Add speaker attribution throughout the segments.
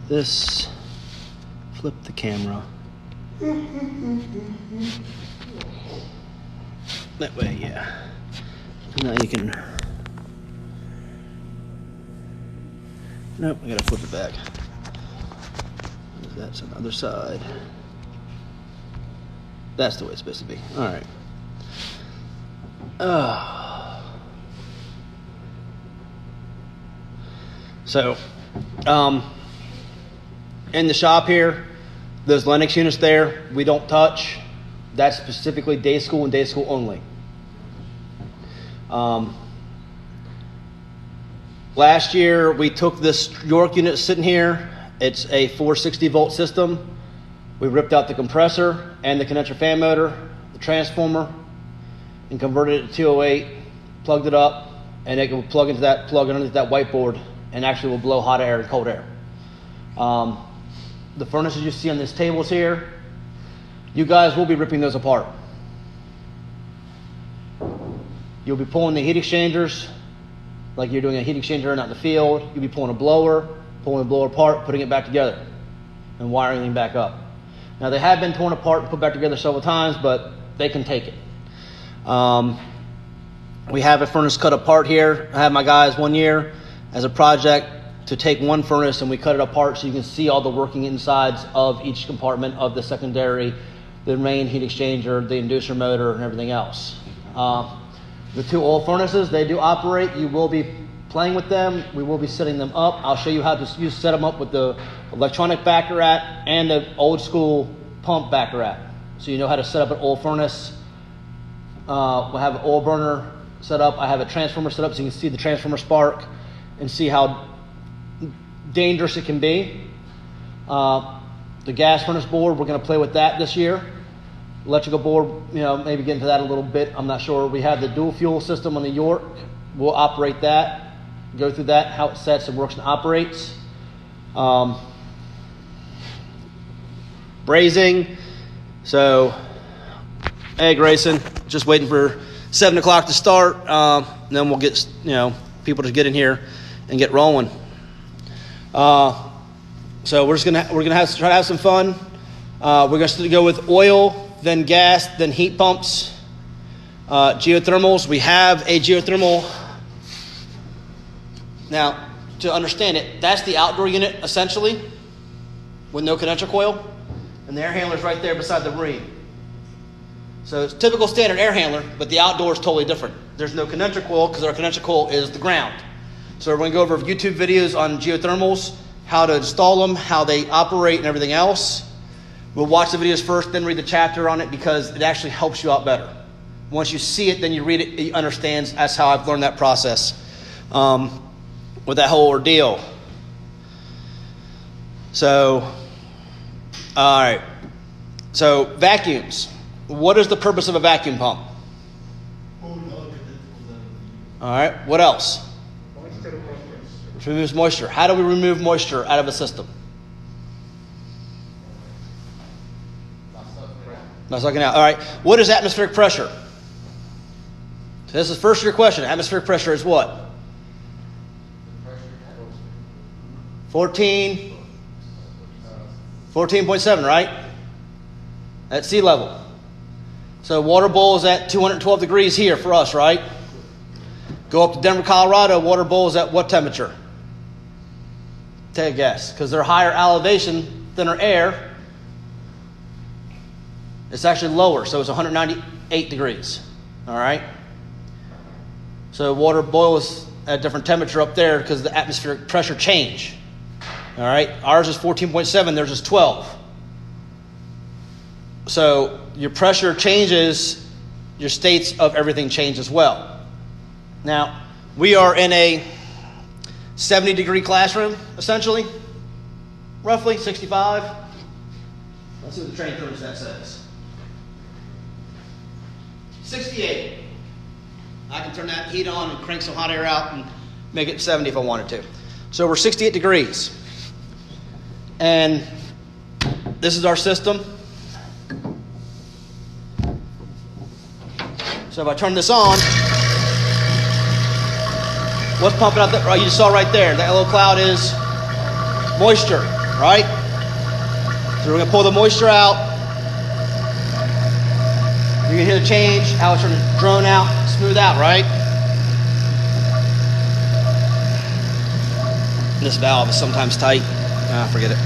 Speaker 1: this, flip the camera. That way, yeah. Now you can, nope, I gotta flip it back. That's on the other side. That's the way it's supposed to be. All right. So, in the shop here, those Lennox units there, we don't touch. That's specifically day school and day school only. Last year, we took this York unit sitting here. It's a 460 volt system. We ripped out the compressor and the condenser fan motor, the transformer, and converted it to 208, plugged it up, and it will plug into that plug underneath that whiteboard and actually will blow hot air and cold air. The furnaces you see on these tables here, you guys will be ripping those apart. You'll be pulling the heat exchangers like you're doing a heat exchanger out in the field. You'll be pulling the blower apart, putting it back together, and wiring them back up. Now, they have been torn apart and put back together several times, but they can take it. We have a furnace cut apart here. I had my guys one year as a project to take one furnace, and we cut it apart so you can see all the working insides of each compartment of the secondary, the main heat exchanger, the inducer motor, and everything else. The two oil furnaces, they do operate. You will be playing with them. We will be setting them up. I'll show you how to set them up with the electronic backer rat and the old school pump backer rat. So you know how to set up an oil furnace. We'll have an oil burner set up. I have a transformer set up so you can see the transformer spark and see how dangerous it can be. The gas furnace board, we're going to play with that this year. Electrical board, maybe get into that a little bit. I'm not sure. We have the dual fuel system on the York. We'll operate that, go through that, how it sets and works and operates. Brazing. So, hey Grayson, just waiting for 7 o'clock to start. Then we'll get people to get in here and get rolling. So we're gonna try to have some fun. We're gonna go with oil, then gas, then heat pumps, geothermals. We have a geothermal. Now, to understand it, that's the outdoor unit essentially, with no condenser coil, and the air handler is right there beside the marine. So it's typical standard air handler, but the outdoor is totally different. There's no condenser coil because our condenser coil is the ground. So we're going to go over YouTube videos on geothermals, how to install them, how they operate, and everything else. We'll watch the videos first, then read the chapter on it because it actually helps you out better. Once you see it, then you read it, you understand. That's how I've learned that process with that whole ordeal. So, all right. So vacuums. What is the purpose of a vacuum pump? All right. What else? Removes moisture. How do we remove moisture out of a system? Not sucking out. All right. What is atmospheric pressure? So this is first year question. Atmospheric pressure is what? 14.7, right? At sea level. So water boil is at 212 degrees here for us, right? Go up to Denver, Colorado, water boil is at what temperature? Take a guess. Because they're higher elevation, thinner air. It's actually lower, so it's 198 degrees. All right? So water boils at a different temperature up there because the atmospheric pressure change. All right? Ours is 14.7, theirs is 12. So your pressure changes, your states of everything change as well. Now, we are in a 70-degree classroom, essentially. Roughly 65. Let's see what the train thermostat says. 68. I can turn that heat on and crank some hot air out and make it 70 if I wanted to. So we're 68 degrees. And this is our system. So if I turn this on, what's pumping out there? Oh, you just saw right there. That yellow cloud is moisture. right? So we're gonna pull the moisture out. You can hear the change, how it's starting to drone out, smooth out, right? This valve is sometimes tight. Forget it.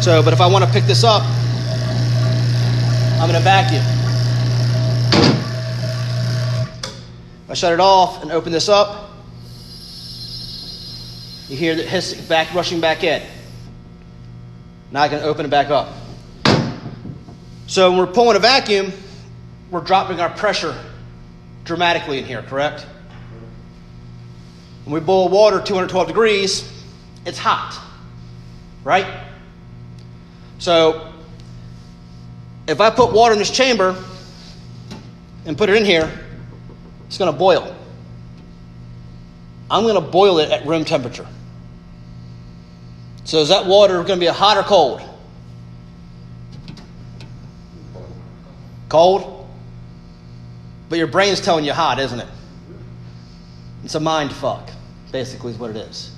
Speaker 1: So, but if I want to pick this up, I'm gonna vacuum. I shut it off and open this up. You hear the hissing back, rushing back in. Now I can open it back up. So when we're pulling a vacuum, we're dropping our pressure dramatically in here, correct? When we boil water 212 degrees, it's hot, right? So if I put water in this chamber and put it in here, it's going to boil. I'm going to boil it at room temperature. So is that water going to be hot or cold? Cold? But your brain's telling you hot, isn't it? It's a mind fuck, basically is what it is.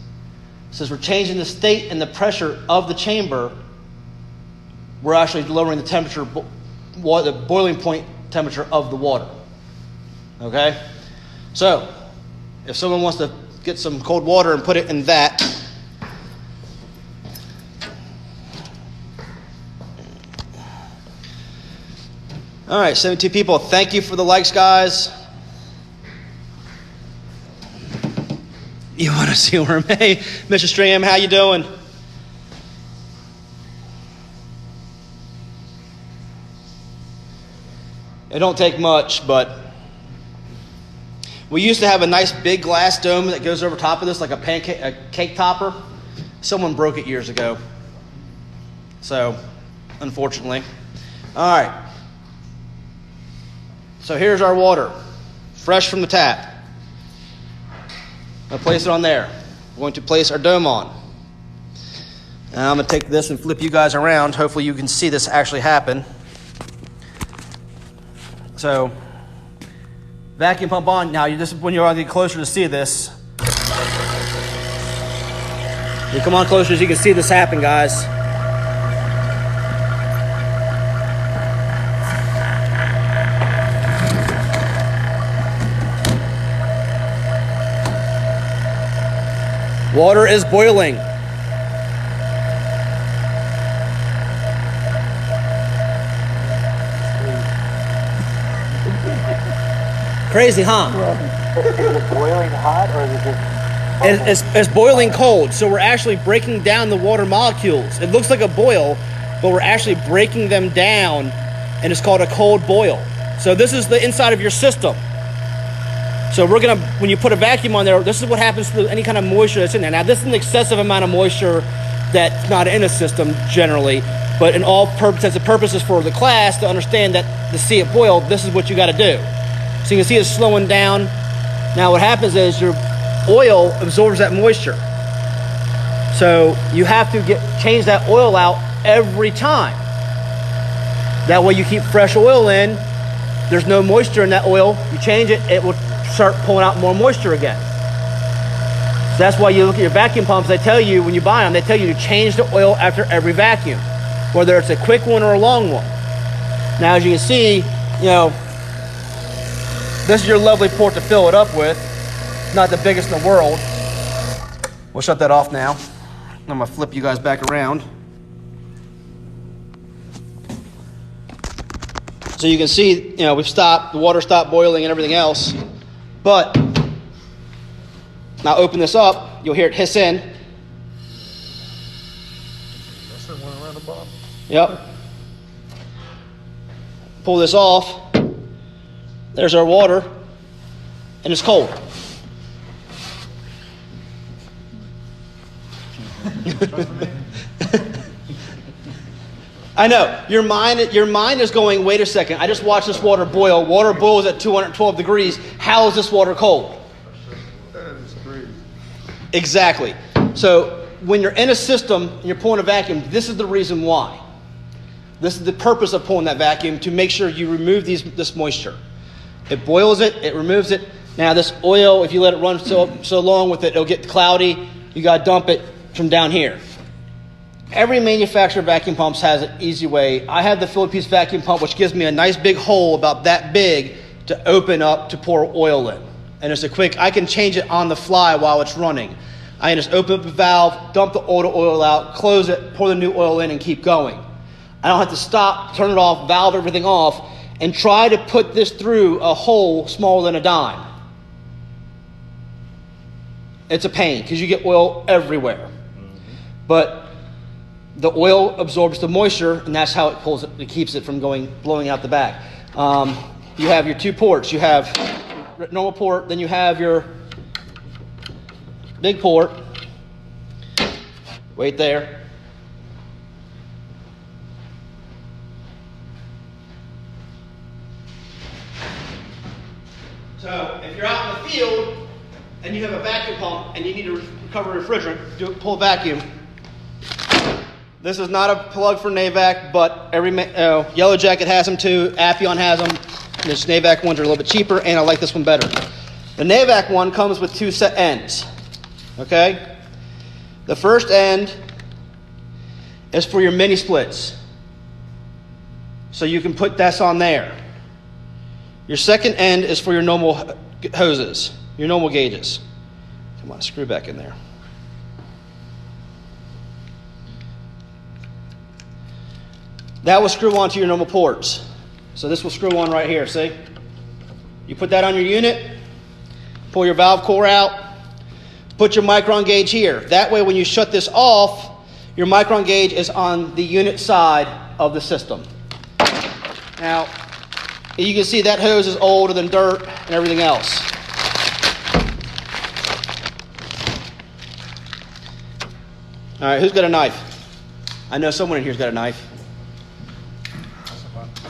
Speaker 1: Since we're changing the state and the pressure of the chamber, we're actually lowering the temperature, the boiling point temperature of the water. Okay? So, if someone wants to get some cold water and put it in that, all right, 72 people. Thank you for the likes, guys. You want to see where Hey, Mr. Stram, how you doing? It don't take much, but we used to have a nice big glass dome that goes over top of this like a cake topper. Someone broke it years ago. So, unfortunately. All right. So here's our water, fresh from the tap. I'll place it on there. We're going to place our dome on. Now I'm going to take this and flip you guys around. Hopefully you can see this actually happen. So, vacuum pump on. Now, this is when you're on the closer to see this. You come on closer so you can see this happen, guys. Water is boiling. Crazy, huh?
Speaker 2: Is it boiling hot or is it just...
Speaker 1: It's boiling cold, so we're actually breaking down the water molecules. It looks like a boil, but we're actually breaking them down, and it's called a cold boil. So this is the inside of your system. So we're gonna, when you put a vacuum on there, this is what happens to any kind of moisture that's in there. Now this is an excessive amount of moisture that's not in a system generally, but in all intents and purposes for the class to understand that to see it boil, this is what you gotta do. So you can see it's slowing down. Now what happens is your oil absorbs that moisture. So you have to change that oil out every time. That way you keep fresh oil in. There's no moisture in that oil. You change it, it will start pulling out more moisture again. So that's why you look at your vacuum pumps, they tell you, when you buy them, they tell you to change the oil after every vacuum, whether it's a quick one or a long one. Now, as you can see, you know, this is your lovely port to fill it up with. Not the biggest in the world. We'll shut that off now. I'm gonna flip you guys back around. So you can see, you know, we've stopped, the water stopped boiling and everything else. But now open this up, you'll hear it hiss in.
Speaker 2: That's the one around the bottom.
Speaker 1: Yep. Pull this off. There's our water, and it's cold. I know, your mind is going, wait a second, I just watched this water boil. Water boils at 212 degrees. How is this water cold?
Speaker 2: That is crazy.
Speaker 1: Exactly. So when you're in a system and you're pulling a vacuum, this is the reason why. This is the purpose of pulling that vacuum, to make sure you remove this moisture. It boils it, it removes it. Now this oil, if you let it run so long with it, it'll get cloudy. You got to dump it from down here. Every manufacturer of vacuum pumps has an easy way. I have the Philippines vacuum pump, which gives me a nice big hole about that big to open up to pour oil in. And it's a quick, I can change it on the fly while it's running. I can just open up the valve, dump the oil out, close it, pour the new oil in, and keep going. I don't have to stop, turn it off, valve everything off, and try to put this through a hole smaller than a dime. It's a pain because you get oil everywhere. But the oil absorbs the moisture, and that's how it keeps it from blowing out the back. You have your 2 ports. You have normal port, then you have your big port. Wait there. So if you're out in the field and you have a vacuum pump and you need to recover refrigerant, pull a vacuum. This is not a plug for Navac, but every Yellow Jacket has them too. Appion has them. The Navac ones are a little bit cheaper, and I like this one better. The Navac one comes with 2 set ends. Okay? The first end is for your mini splits. So you can put this on there. Your second end is for your normal hoses, your normal gauges. Come on, screw back in there. That will screw onto your normal ports. So this will screw on right here, see? You put that on your unit, pull your valve core out, put your micron gauge here. That way when you shut this off, your micron gauge is on the unit side of the system. Now, you can see that hose is older than dirt and everything else. All right, who's got a knife? I know someone in here's got a knife.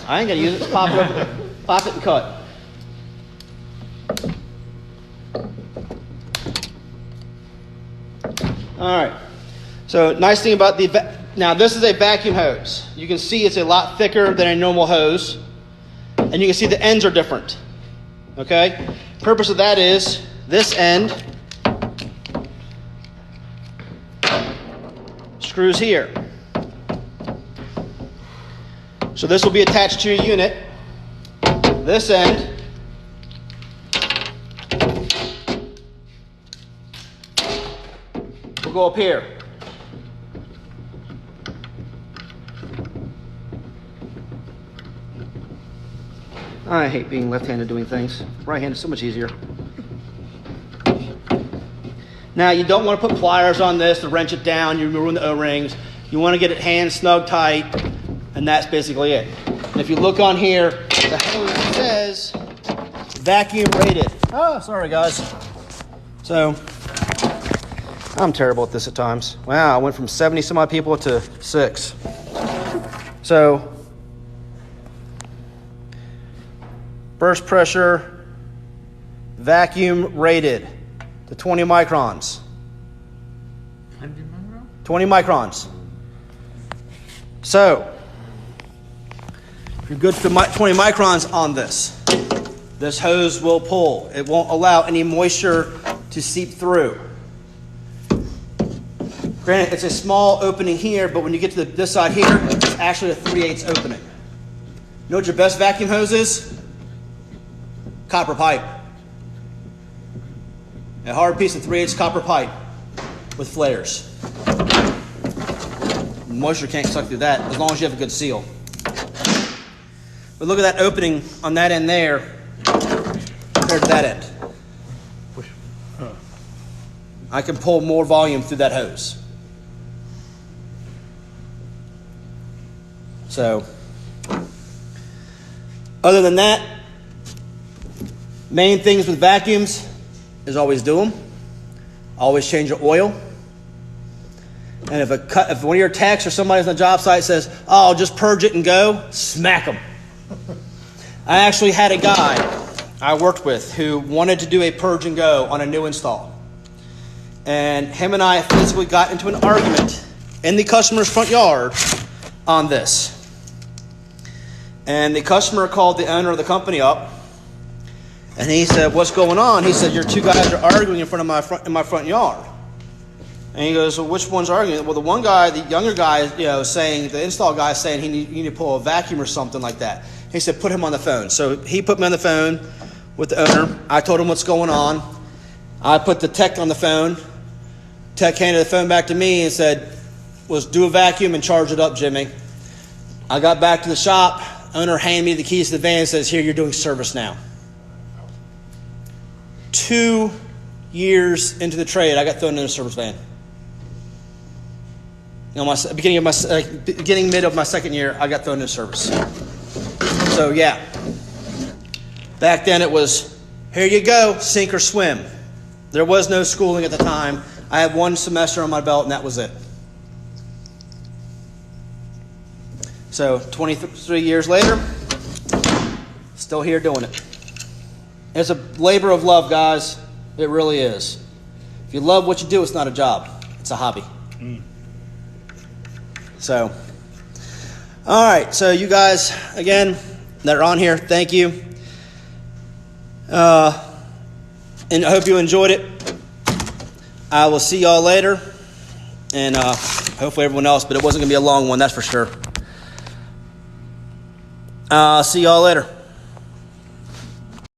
Speaker 1: I ain't gonna use it. Just pop it over there. Pop it and cut. All right. So nice thing about now this is a vacuum hose. You can see it's a lot thicker than a normal hose, and you can see the ends are different. Okay. Purpose of that is this end screws here. So this will be attached to your unit. This end will go up here. I hate being left-handed doing things. Right-handed is so much easier. Now you don't want to put pliers on this to wrench it down. You ruin the O-rings. You want to get it hand snug tight. And that's basically it. And if you look on here, the hose says vacuum rated. Oh, sorry guys. So, I'm terrible at this at times. Wow, I went from 70 some odd people to 6. So, burst pressure, vacuum rated to 20 microns. 20 microns. So, you're good for 20 microns on this. This hose will pull. It won't allow any moisture to seep through. Granted, it's a small opening here, but when you get to this side here, it's actually a 3/8 opening. You know what your best vacuum hose is? Copper pipe. A hard piece of 3/8 copper pipe with flares. Moisture can't suck through that as long as you have a good seal. But look at that opening on that end there compared to that end. I can pull more volume through that hose. So, other than that, main things with vacuums is always do them. Always change your oil. And if one of your techs or somebody on the job site says, "Oh, just purge it and go," smack them. I actually had a guy I worked with who wanted to do a purge and go on a new install. And him and I physically got into an argument in the customer's front yard on this. And the customer called the owner of the company up, and he said, "What's going on?" He said, "Your two guys are arguing in my front yard." And he goes, well, which one's arguing? Well, the one guy, the younger guy, saying, the install guy saying you need to pull a vacuum or something like that. He said, put him on the phone. So he put me on the phone with the owner. I told him what's going on. I put the tech on the phone. Tech handed the phone back to me and said, do a vacuum and charge it up, Jimmy. I got back to the shop. Owner handed me the keys to the van and says, here, you're doing service now. 2 years into the trade, I got thrown in a service van. Beginning mid of my second year, I got thrown into service. So yeah, back then it was, here you go, sink or swim. There was no schooling at the time. I had 1 semester on my belt, and that was it. So 23 years later, still here doing it. It's a labor of love, guys. It really is. If you love what you do, it's not a job. It's a hobby. So, all right. So you guys, again, that are on here, thank you. And I hope you enjoyed it. I will see y'all later. And hopefully everyone else, but it wasn't going to be a long one, that's for sure. See y'all later.